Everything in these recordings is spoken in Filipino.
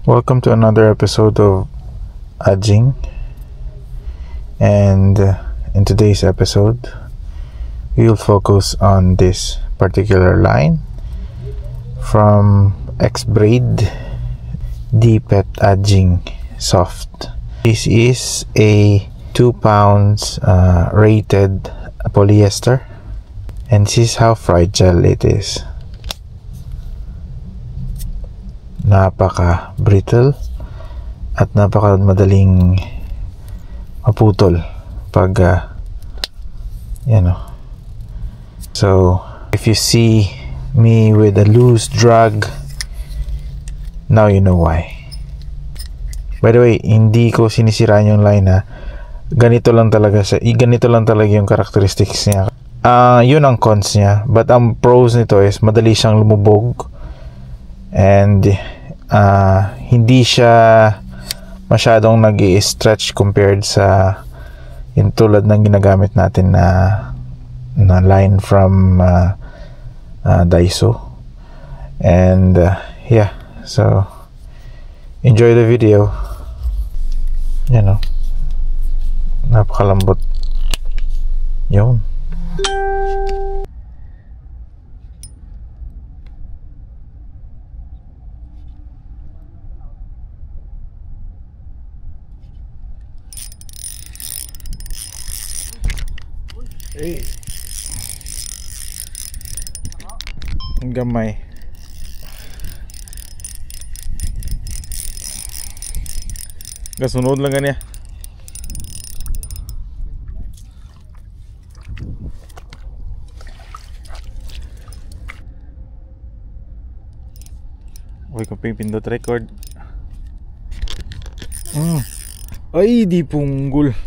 Welcome to another episode of Ajing, and in today's episode we will focus on this particular line from X-Braid D-Pet Ajing Soft. This is a 2 pounds rated polyester, and this is how fragile it is. Napaka brittle at napaka madaling maputol pag so if you see me with a loose drag, now you know why. By the way, hindi ko sinisiraan yung line ha. Ganito lang talaga yung characteristics niya. Yun ang cons niya, but ang pros nito is madali siyang lumubog, and hindi siya masyadong nag-i-stretch compared sa yung tulad ng ginagamit natin na line from Daiso. And yeah, so enjoy the video. Napakalambot yun. Ang gamay. Kasunod lang ganyan. Uy, kung pindot record. Ay, di punggol.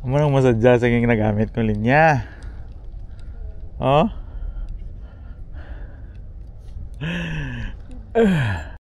Ano nang masadya sa ginagamit kong linya? Oh?